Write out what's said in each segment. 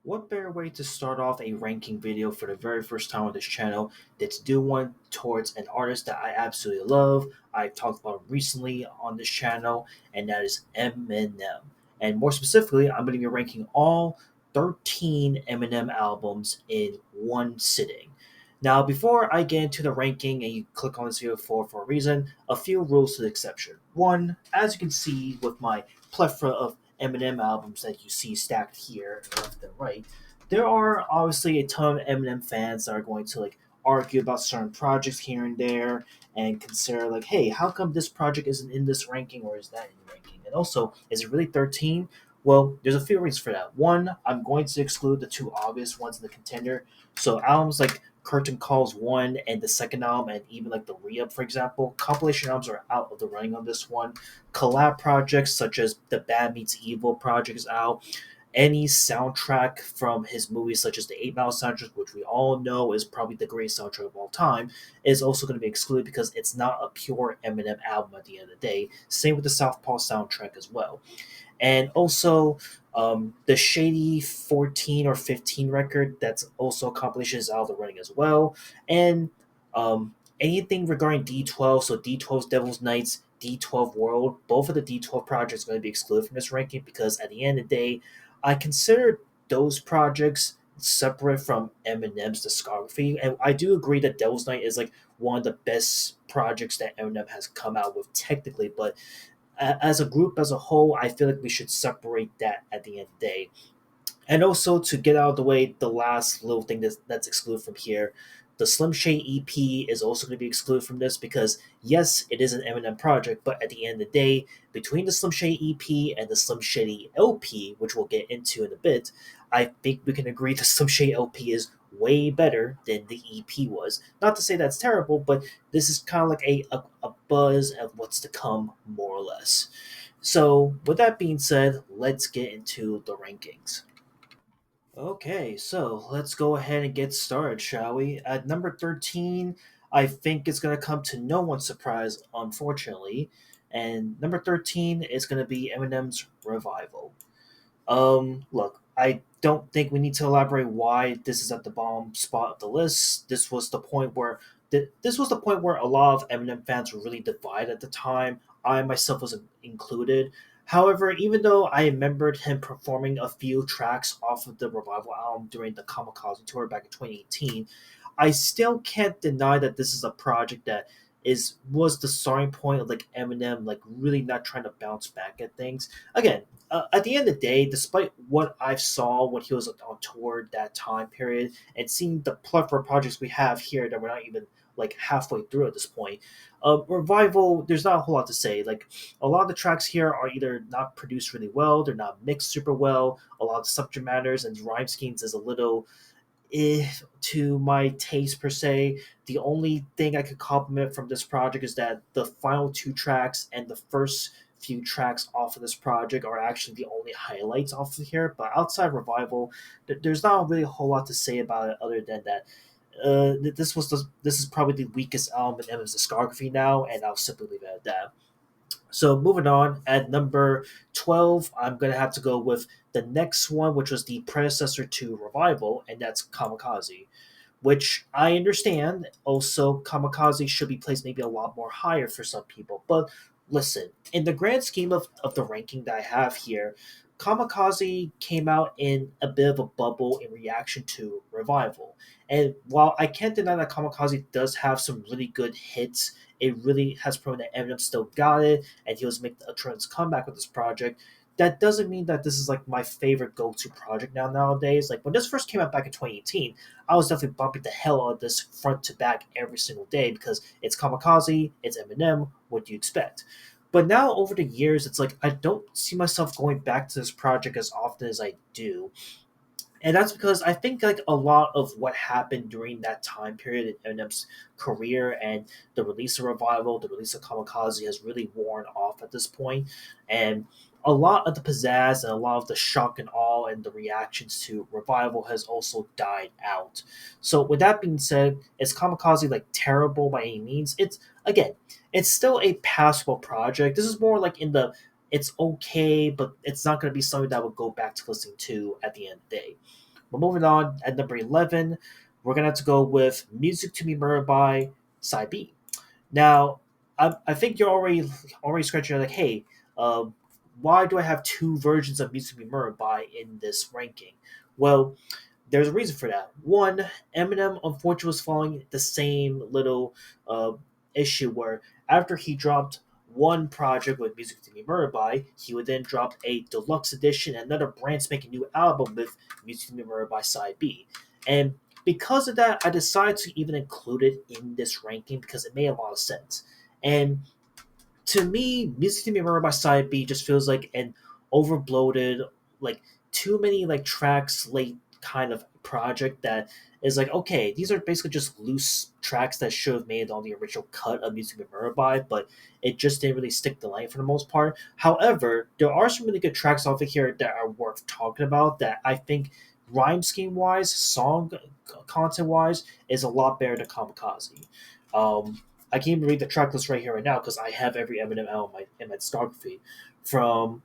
What better way to start off a ranking video for the very first time on this channel than to do one towards an artist that I absolutely love? I've talked about him recently on this channel, and that is Eminem. And more specifically, I'm going to be ranking all 13 Eminem albums in one sitting. Now, before I get into the ranking and you click on this video for a reason, a few rules to the exception. One, as you can see with my plethora of Eminem albums that you see stacked here left and right, there are obviously a ton of Eminem fans that are going to argue about certain projects here and there and consider hey, how come this project isn't in this ranking or is that in the ranking? And also, is it really 13? Well, there's a few reasons for that. One, I'm going to exclude the two obvious ones in the contender. So albums like Curtain Calls 1 and the second album, and even the re-up, for example, compilation albums are out of the running on this one. Collab projects such as the Bad Meets Evil project is out. Any soundtrack from his movies, such as the 8 Mile soundtrack, which we all know is probably the greatest soundtrack of all time, is also going to be excluded because it's not a pure Eminem album at the end of the day. Same with the Southpaw soundtrack as well. And also, the Shady 14 or 15 record, that's also a compilation, is out of the running as well. And anything regarding D12, so D12's Devil's Nights, D12 World, both of the D12 projects are going to be excluded from this ranking because at the end of the day, I consider those projects separate from Eminem's discography. And I do agree that Devil's Night is one of the best projects that Eminem has come out with technically, but as a group as a whole, I feel like we should separate that at the end of the day. And also to get out of the way, the last little thing that's excluded from here, the Slim Shady EP is also going to be excluded from this because yes, it is an Eminem project, but at the end of the day, between the Slim Shady EP and the Slim Shady LP, which we'll get into in a bit, I think we can agree the Slim Shady LP is way better than the EP was. Not to say that's terrible, but this is kind of like a buzz of what's to come, more or less. So, with that being said, let's get into the rankings. Okay, so let's go ahead and get started, shall we? At number 13, I think it's going to come to no one's surprise, unfortunately. And number 13 is going to be Eminem's Revival. Look, I don't think we need to elaborate why this is at the bottom spot of the list. This was the point where a lot of Eminem fans were really divided at the time. I myself was included. However, even though I remembered him performing a few tracks off of the Revival album during the Kamikaze tour back in 2018, I still can't deny that this is a project that is was the starting point of Eminem really not trying to bounce back at things. Again, at the end of the day, despite what I saw when he was on tour that time period, and seeing the plethora of projects we have here that we're not even halfway through at this point, Revival, there's not a whole lot to say. A lot of the tracks here are either not produced really well, they're not mixed super well. A lot of subject matters and rhyme schemes is a little to my taste per se. The only thing I could compliment from this project is that the final two tracks and the first few tracks off of this project are actually the only highlights off of here. But outside Revival, there's not really a whole lot to say about it other than that. This is probably the weakest album in Eminem's discography now, and I'll simply leave it at that. So moving on, at number 12, I'm gonna have to go with the next one, which was the predecessor to Revival, and that's Kamikaze. Which I understand. Also, Kamikaze should be placed maybe a lot more higher for some people. But listen, in the grand scheme of the ranking that I have here, Kamikaze came out in a bit of a bubble in reaction to Revival. And while I can't deny that Kamikaze does have some really good hits, it really has proven that Eminem still got it, and he was making a tremendous comeback with this project. That doesn't mean that this is my favorite go-to project nowadays. Like when this first came out back in 2018, I was definitely bumping the hell out of this front to back every single day because it's Kamikaze, it's Eminem. What do you expect? But now over the years, it's I don't see myself going back to this project as often as I do, and that's because I think a lot of what happened during that time period in Eminem's career and the release of Revival, the release of Kamikaze has really worn off at this point, and a lot of the pizzazz and a lot of the shock and awe and the reactions to Revival has also died out. So with that being said, is Kamikaze terrible by any means? It's again, it's still a passable project. This is more in the it's okay, but it's not going to be something that I would go back to listening to at the end of the day. But moving on, at number 11, we're gonna have to go with "Music to Be Murdered" by Side B. Now, I think you're already scratching your like, hey, uh, why do I have two versions of "Music to Be Murdered" by in this ranking? Well, there's a reason for that. One, Eminem unfortunately was following the same little uh, issue where after he dropped one project with Music to Be Murdered by, he would then drop a deluxe edition, another brand spanking new album with Music to Be Murdered by Side B. And because of that, I decided to even include it in this ranking because it made a lot of sense. And to me, Music to Be Remembered by Side B just feels like an overbloated, like too many like tracks late kind of project that is like, okay, these are basically just loose tracks that should have made it on the original cut of Music to Be Remembered by, but it just didn't really stick the line for the most part. However, there are some really good tracks off of here that are worth talking about that I think rhyme scheme wise, song content wise, is a lot better than Kamikaze. I can even read the track list right here right now because I have every Eminem album in my discography. From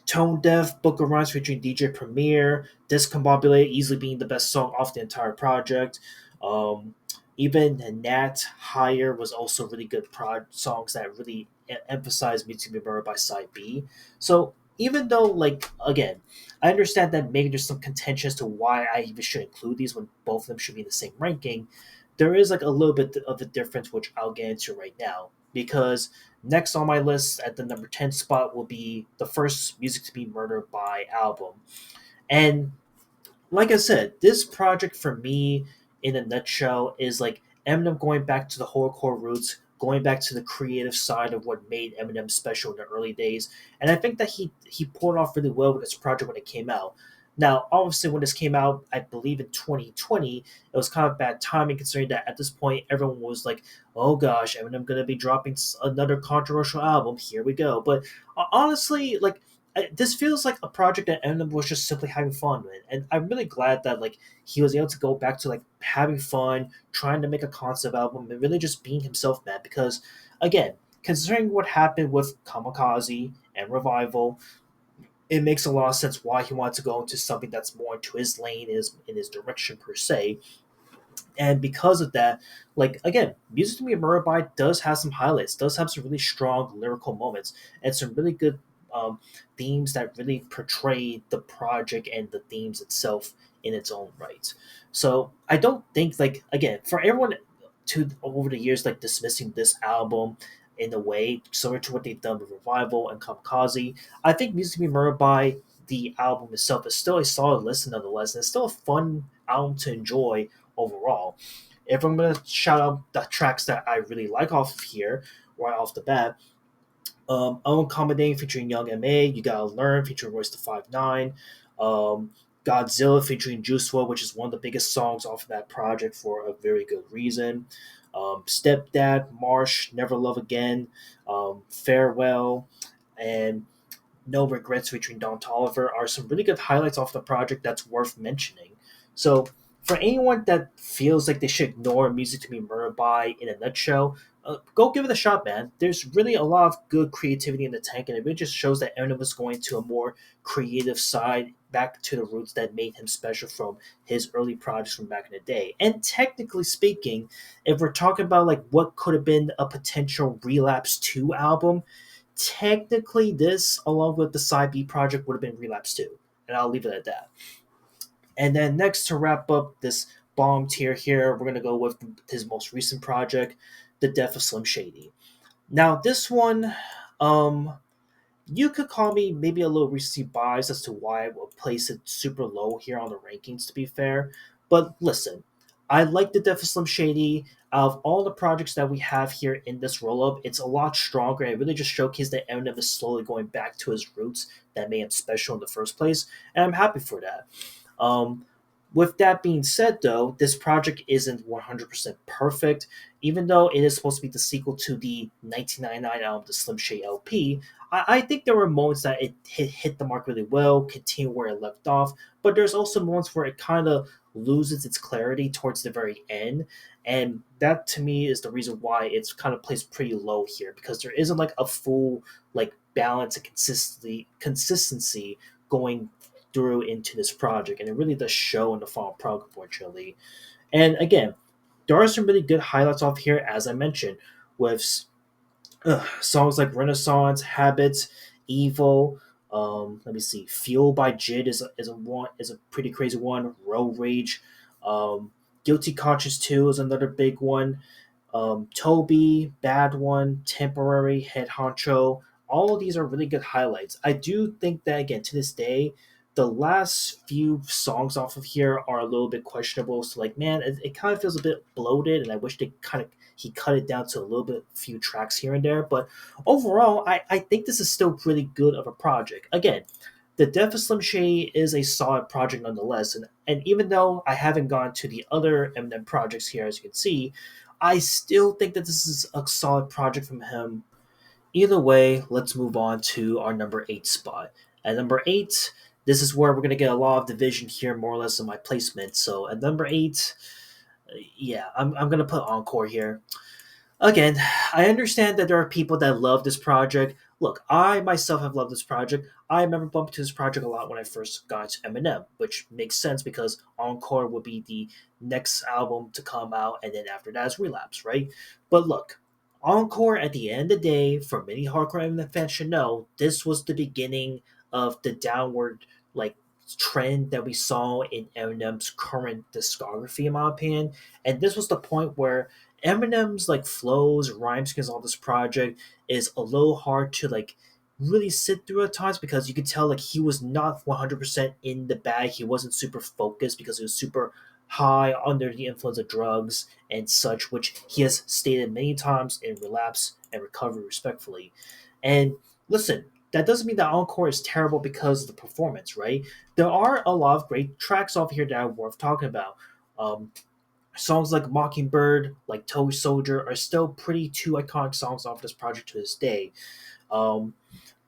Tone Deaf, Book of Rhymes featuring DJ Premier, Discombobulate easily being the best song off the entire project. Um, even Nat Higher was also really good songs that really emphasized Me to Be Murdered by Side B. So even though, like, again, I understand that maybe there's some contention as to why I even should include these when both of them should be in the same ranking, there is like a little bit of a difference, which I'll get into right now. Because next on my list at the number 10 spot will be the first Music to Be Murdered by album. And like I said, this project for me, in a nutshell, is like Eminem going back to the horrorcore roots, going back to the creative side of what made Eminem special in the early days. And I think that he pulled off really well with this project when it came out. Now, obviously, when this came out, I believe in 2020, it was kind of bad timing considering that at this point everyone was like, "Oh gosh, Eminem gonna be dropping another controversial album. Here we go." But honestly, like this feels like a project that Eminem was just simply having fun with, and I'm really glad that like he was able to go back to like having fun, trying to make a concept album, and really just being himself, man. Because again, considering what happened with Kamikaze and Revival, it makes a lot of sense why he wanted to go into something that's more into his lane, in his direction per se. And because of that, like again, Music to Be Murdered by does have some highlights, does have some really strong lyrical moments, and some really good um, themes that really portray the project and the themes itself in its own right. So I don't think like again for everyone to over the years like dismissing this album in a way similar to what they've done with Revival and Kamikaze, I think Music to Be Murdered by the album itself is still a solid listen nonetheless, and it's still a fun album to enjoy overall. If I'm gonna shout out the tracks that I really like off of here, right off the bat, Unaccommodating featuring Young M.A., You Gotta Learn featuring Royce the 5'9", Godzilla featuring Juice WRLD, which is one of the biggest songs off of that project for a very good reason. Stepdad, Marsh, Never Love Again, Farewell, and No Regrets featuring Don Tolliver are some really good highlights off the project that's worth mentioning. So, for anyone that feels like they should ignore Music to Be Murdered by in a nutshell, go give it a shot, man. There's really a lot of good creativity in the tank, and it really just shows that Eminem was going to a more creative side, back to the roots that made him special from his early projects from back in the day. And technically speaking, if we're talking about like what could have been a potential Relapse 2 album, technically this along with the side B project would have been Relapse 2. And I'll leave it at that. And then next to wrap up this bomb tier here, we're gonna go with his most recent project, The Death of Slim Shady. Now this one, um, you could call me maybe a little recency biased as to why I would place it super low here on the rankings, to be fair. But listen, I like The Death of Slim Shady. Out of all the projects that we have here in this roll up, it's a lot stronger. It really just showcased that Eminem is slowly going back to his roots that made him special in the first place. And I'm happy for that. Um, with that being said, though, this project isn't 100% perfect. Even though it is supposed to be the sequel to the 1999 album, the Slim Shady LP, I think there were moments that it hit the mark really well, continue where it left off, but there's also moments where it kind of loses its clarity towards the very end. And that to me is the reason why it's kind of placed pretty low here, because there isn't like a full like balance and consistency going through into this project, and it really does show in the final product, unfortunately. And again, there are some really good highlights off here, as I mentioned, with songs like Renaissance, Habits, Evil. Let me see. Fuel by Jid is a pretty crazy one. Road Rage. Guilty Conscience 2 is another big one. Toby, Bad One, Temporary, Head Honcho. All of these are really good highlights. I do think that again to this day, the last few songs off of here are a little bit questionable. So like, man, it kind of feels a bit bloated, and I wish they kind of he cut it down to a little bit few tracks here and there. But overall, I think this is still pretty good of a project. Again, the Death of Slim Shady is a solid project nonetheless, and even though I haven't gone to the other Eminem projects here, as you can see, I still think that this is a solid project from him. Either way, let's move on to our number 8 spot. At number 8, this is where we're going to get a lot of division here, more or less, in my placement. So at number 8, yeah, I'm going to put Encore here. Again, I understand that there are people that love this project. Look, I myself have loved this project. I remember bumping to this project a lot when I first got to Eminem, which makes sense because Encore would be the next album to come out, and then after that is Relapse, right? But look, Encore at the end of the day, for many hardcore Eminem fans should know, this was the beginning of the downward like trend that we saw in Eminem's current discography, in my opinion. And this was the point where Eminem's like flows, rhyme schemes on this project is a little hard to like really sit through at times because you could tell like he was not 100% in the bag. He wasn't super focused because he was super high under the influence of drugs and such, which he has stated many times in Relapse and Recovery, respectfully. And listen, that doesn't mean that Encore is terrible because of the performance, right? There are a lot of great tracks off here that are worth talking about. Um, Songs like Mockingbird, like Toy Soldier, are still pretty two iconic songs off this project to this day. Um,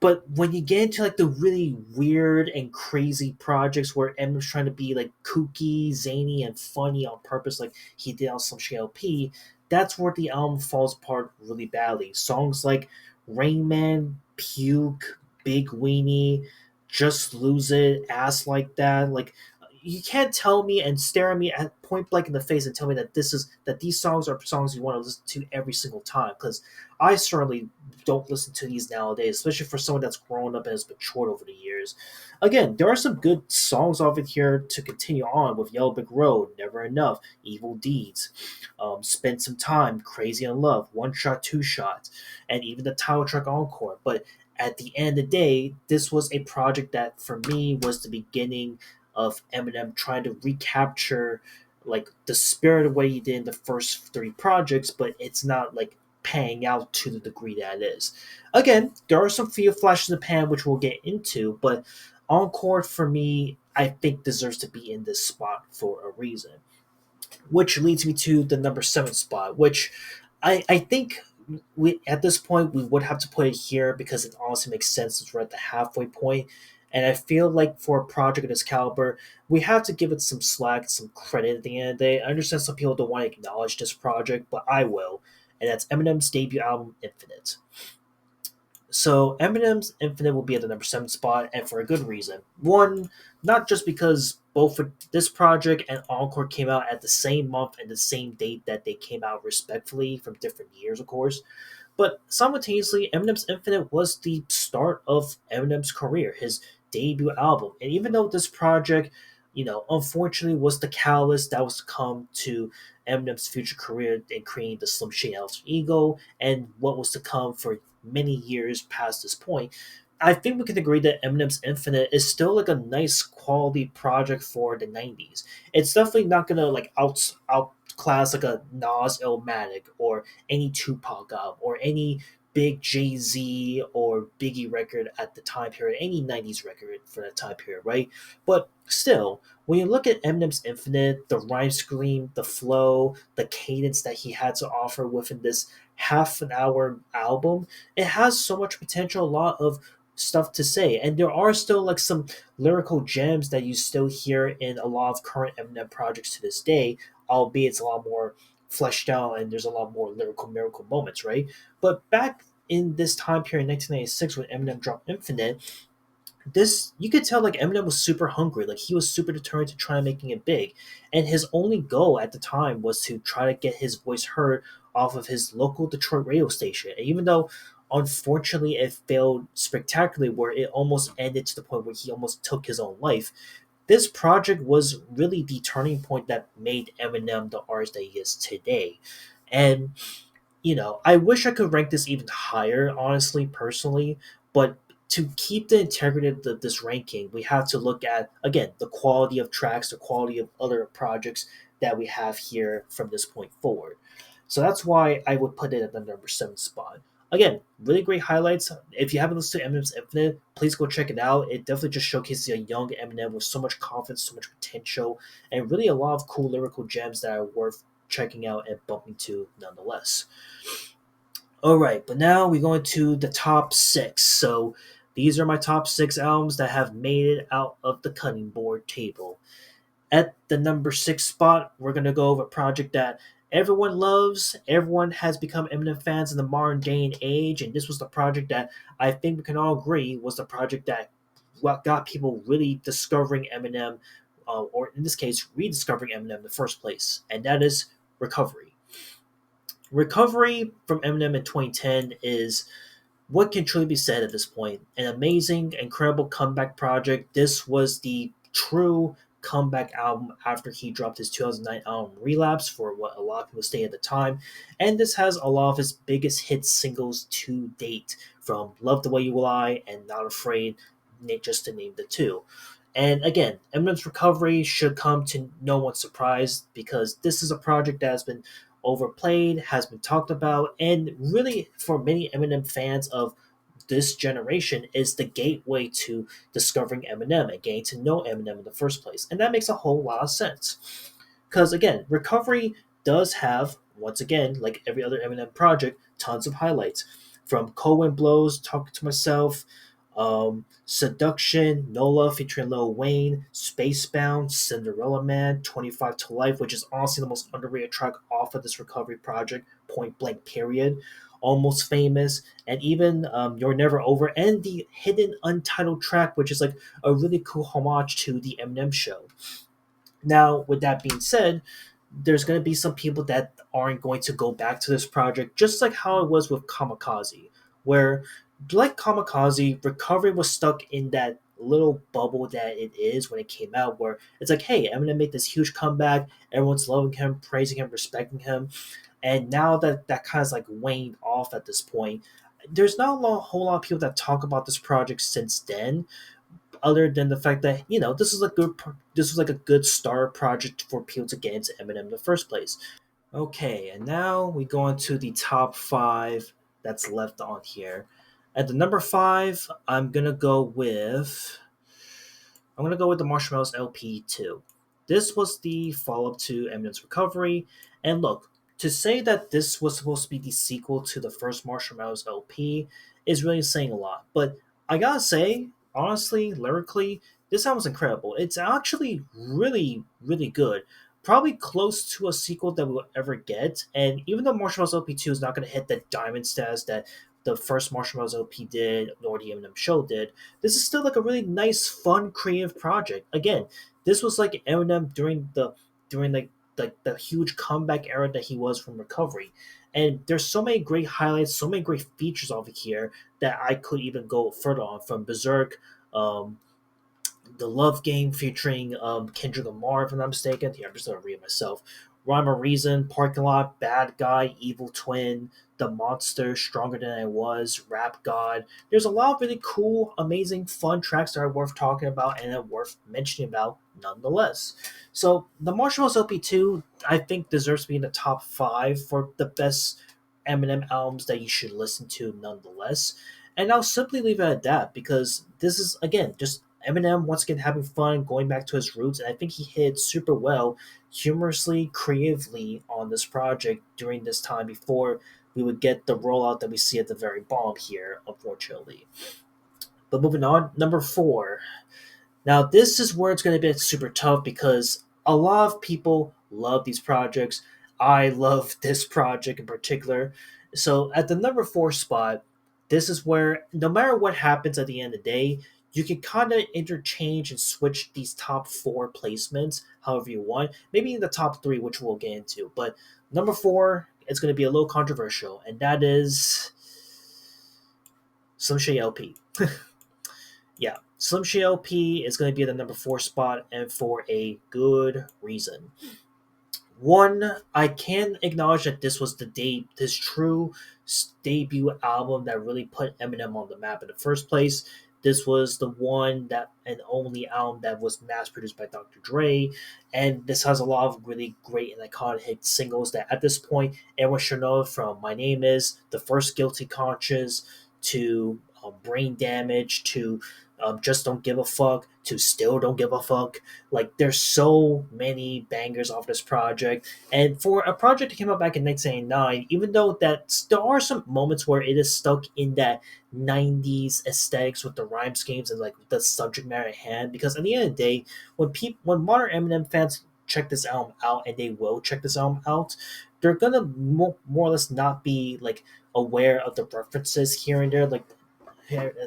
but when you get into like the really weird and crazy projects where Eminem's trying to be like kooky, zany, and funny on purpose, like he did on some LP, that's where the album falls apart really badly. Songs like Rain Man, Puke, Big Weenie, Just Lose It, Ass Like That, like you can't tell me and stare at me at point blank in the face and tell me that these songs are songs you want to listen to every single time, because I certainly don't listen to these nowadays, especially for someone that's grown up and has matured over the years. Again, there are some good songs off it here to continue on with Yellow Brick Road, Never Enough, Evil Deeds, Spend Some Time, Crazy in Love, One Shot, Two Shots, and even the title track Encore. But at the end of the day, this was a project that for me was the beginning of Eminem trying to recapture like the spirit of what he did in the first three projects, but it's not like paying out to the degree that it is. Again, there are some few flashes in the pan which we'll get into, but Encore for me, I think deserves to be in this spot for a reason. Which leads me to the number 7 spot, which I think we at this point we would have to put it here because it honestly makes sense since we're at the halfway point. And I feel like for a project of this caliber, we have to give it some slack, some credit at the end of the day. I understand some people don't want to acknowledge this project, but I will. And that's Eminem's debut album, Infinite. So Eminem's Infinite will be at the number 7 spot, and for a good reason. One, not just because both for this project and Encore came out at the same month and the same date that they came out respectively from different years, of course, but simultaneously, Eminem's Infinite was the start of Eminem's career, his debut album. And even though this project, unfortunately was the catalyst that was to come to Eminem's future career in creating the Slim Shady Alter Ego and what was to come for many years past this point, I think we can agree that Eminem's Infinite is still like a nice quality project for the 90s. It's definitely not gonna like outclass like a Nas Illmatic or any Tupac album or any big Jay Z or Biggie record at the time period, any 90s record for that time period, right? But still, when you look at Eminem's Infinite, the rhyme scheme, the flow, the cadence that he had to offer within this half an hour album, it has so much potential, a lot of stuff to say. And there are still like some lyrical gems that you still hear in a lot of current Eminem projects to this day, albeit it's a lot more fleshed out and there's a lot more lyrical miracle moments, right? But back in this time period, 1996, when Eminem dropped Infinite, This you could tell like Eminem was super hungry, like he was super determined to try making it big, and his only goal at the time was to try to get his voice heard off of his local Detroit radio station. And even though unfortunately it failed spectacularly, where it almost ended to the point where he almost took his own life, this project was really the turning point that made Eminem the artist that he is today. And I wish I could rank this even higher, honestly, personally, but to keep the integrity of this ranking, we have to look at, again, the quality of tracks, the quality of other projects that we have here from this point forward. So that's why I would put it at the number 7 spot. Again, really great highlights. If you haven't listened to Eminem's Infinite, please go check it out. It definitely just showcases a young Eminem with so much confidence, so much potential, and really a lot of cool lyrical gems that are worth checking out and bumping to nonetheless. All right, but now we go into the top 6. So these are my top 6 albums that have made it out of the cutting board table. At the number 6 spot, we're going to go over a project that everyone loves. Everyone has become Eminem fans in the modern day and age, and this was the project that I think we can all agree was the project that what got people really discovering Eminem, or in this case, rediscovering Eminem in the first place, and that is Recovery. Recovery from Eminem in 2010 is what can truly be said at this point. An amazing, incredible comeback project. This was the true comeback album after he dropped his 2009 album Relapse, for what a lot of people say at the time. And this has a lot of his biggest hit singles to date, from Love the Way You Lie and Not Afraid, just to name the two. And again, Eminem's recovery should come to no one's surprise, because this is a project that has been overplayed, has been talked about, and really for many Eminem fans of this generation is the gateway to discovering Eminem and getting to know Eminem in the first place. And that makes a whole lot of sense. Because again, Recovery does have, once again, like every other Eminem project, tons of highlights. From Cold Blows, Talking to Myself, Seduction, NOLA featuring Lil Wayne, Spacebound, Cinderella Man, 25 to Life, which is honestly the most underrated track off of this Recovery project, point blank period. Almost Famous, and even You're Never Over, and the hidden untitled track, which is like a really cool homage to the Eminem show. Now, with that being said, there's going to be some people that aren't going to go back to this project, just like how it was with Kamikaze, where, like Kamikaze, Recovery was stuck in that little bubble that it is when it came out, where it's like, hey, Eminem made this huge comeback, everyone's loving him, praising him, respecting him, and now that that kind of like waned off at this point, there's not whole lot of people that talk about this project since then, other than the fact that this was like a good start project for people to get into Eminem in the first place. Okay, and now we go on to the top 5 that's left on here. At the number 5, I'm gonna go with the Marshmallows LP 2. This was the follow up to Eminem's Recovery, and look, to say that this was supposed to be the sequel to the first Marshmallows LP is really saying a lot. But I gotta say, honestly, lyrically, this album's incredible. It's actually really, really good. Probably close to a sequel that we'll ever get. And even though Marshmallows LP 2 is not going to hit that diamond status that the first Marshmallows LP did, nor the Eminem Show did, this is still like a really nice, fun, creative project. Again, this was like Eminem during like the huge comeback era that he was from Recovery. And there's so many great highlights, so many great features over here that I could even go further on, from Berserk, um, the Love Game featuring Kendrick Lamar, if I'm not mistaken. Here, I'm just gonna read it myself. Rhyme or Reason, Parking Lot, Bad Guy, Evil Twin, The Monster, Stronger Than I Was, Rap God. There's a lot of really cool, amazing, fun tracks that are worth talking about and are worth mentioning about nonetheless. So the Marshmallows LP2, I think, deserves to be in the top 5 for the best Eminem albums that you should listen to nonetheless. And I'll simply leave it at that, because this is, again, just Eminem once again having fun, going back to his roots, and I think he hit super well, humorously, creatively on this project during this time before we would get the rollout that we see at the very bottom here, unfortunately. But moving on, number 4. Now, this is where it's going to be super tough, because a lot of people love these projects. I love this project in particular. So, at the number 4 spot, this is where no matter what happens at the end of the day, you can kind of interchange and switch these top four placements however you want. Maybe in the top three, which we'll get into. But number four is going to be a little controversial, and that is Slim Shady LP. Yeah, Slim Shady LP is going to be at the number four spot, and for a good reason. One, I can acknowledge that this was this true debut album that really put Eminem on the map in the first place. This was the one that and only album that was mass produced by Dr. Dre, and this has a lot of really great and iconic hit singles that at this point everyone should know, from "My Name Is," the first "Guilty Conscious," to "Brain Damage," to "Just Don't Give a Fuck," to "Still Don't Give a Fuck." Like, there's so many bangers off this project, and for a project that came out back in 1989, even though that there are some moments where it is stuck in that 90s aesthetics with the rhyme schemes and like the subject matter at hand, because at the end of the day, when modern Eminem fans check this album out, and they will check this album out, they're gonna more or less not be like aware of the references here and there, like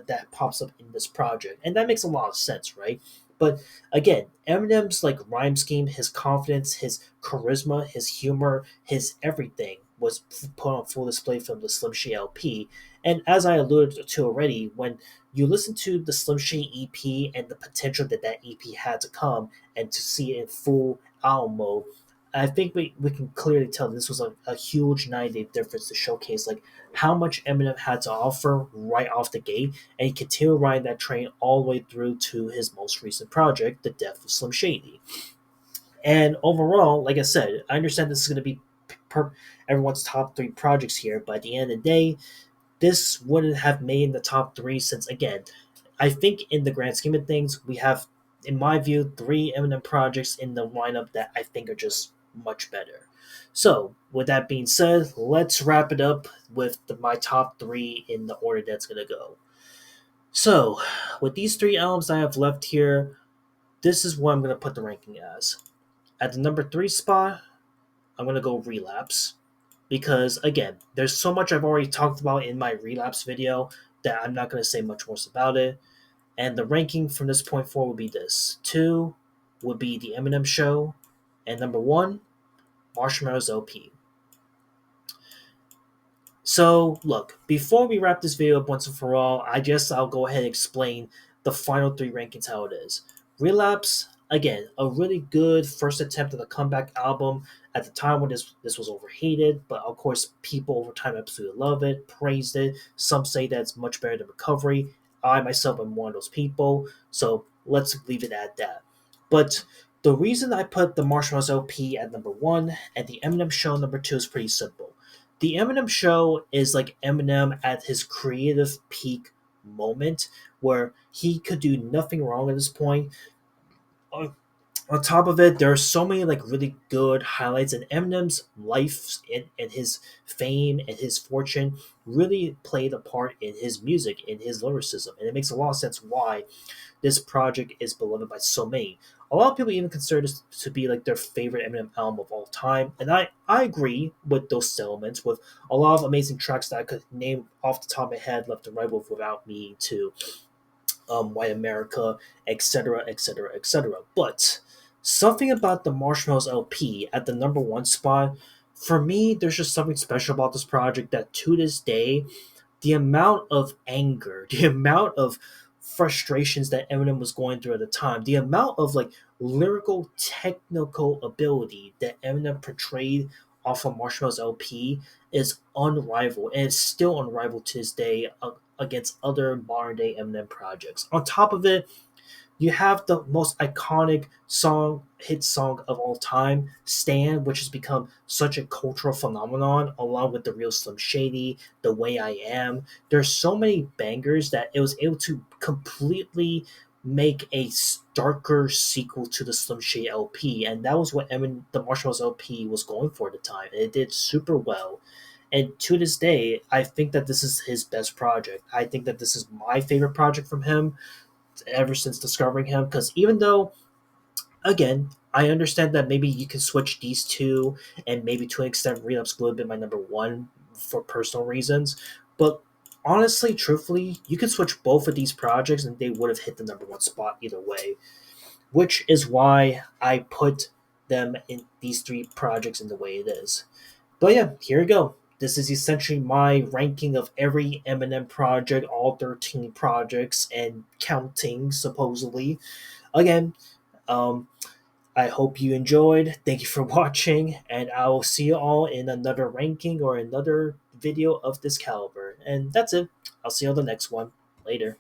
that pops up in this project, and that makes a lot of sense, right? But again, Eminem's like rhyme scheme, his confidence, his charisma, his humor, his everything was put on full display from the Slim Shady LP. And as I alluded to already, when you listen to the Slim Shady EP and the potential that that EP had to come, and to see it in full album mode, I think we can clearly tell this was a huge 9 day difference to showcase like how much Eminem had to offer right off the gate, and he continued riding that train all the way through to his most recent project, The Death of Slim Shady. And overall, like I said, I understand this is going to be per- everyone's top three projects here, but at the end of the day, this wouldn't have made the top three since, again, I think in the grand scheme of things, we have, in my view, three Eminem projects in the lineup that I think are just much better. So, with that being said, let's wrap it up with my top three in the order that's going to go. So, with these three albums I have left here, this is what I'm going to put the ranking as. At the number three spot, I'm going to go Relapse. Because, again, there's so much I've already talked about in my Relapse video that I'm not going to say much more about it. And the ranking from this point forward would be this: two would be The Eminem Show, and number one, Marshmallows LP. So, look, before we wrap this video up once and for all, I'll go ahead and explain the final three rankings how it is. Relapse, again, a really good first attempt at a comeback album at the time when this was overhated, but of course, people over time absolutely love it, praised it. Some say that it's much better than Recovery. I myself am one of those people, so let's leave it at that. But the reason I put the Marshmallows LP at number one and the Eminem Show number two is pretty simple. The Eminem Show is like Eminem at his creative peak moment, where he could do nothing wrong at this point. On top of it, there are so many like really good highlights, and Eminem's life and his fame and his fortune really played a part in his music, in his lyricism, and it makes a lot of sense why this project is beloved by so many. A lot of people even consider this to be like their favorite Eminem album of all time, and I agree with those settlements, with a lot of amazing tracks that I could name off the top of my head, left and right, with without me to White America, etc., etc., etc. But something about the Marshmallows LP at the number one spot, for me, there's just something special about this project that to this day, the amount of anger, the amount of frustrations that Eminem was going through at the time, the amount of like lyrical technical ability that Eminem portrayed off of Marshmallow's LP is unrivaled, and it's still unrivaled to this day against other modern day Eminem projects. On top of it, you have the most iconic hit song of all time, Stan, which has become such a cultural phenomenon, along with The Real Slim Shady, The Way I Am. There's so many bangers that it was able to completely make a darker sequel to the Slim Shady LP, and that was what the Marshmallows LP was going for at the time. And it did super well. And to this day, I think that this is his best project. I think that this is my favorite project from him ever since discovering him, because even though, again, I understand that maybe you can switch these two, and maybe to an extent Relapse would have been my number one for personal reasons, but honestly, truthfully, you could switch both of these projects and they would have hit the number one spot either way, which is why I put them in these three projects in the way it is. But yeah, here we go. This is essentially my ranking of every Eminem project, all 13 projects, and counting, supposedly. Again, um, I hope you enjoyed. Thank you for watching, and I will see you all in another ranking or another video of this caliber. And that's it. I'll see you on the next one. Later.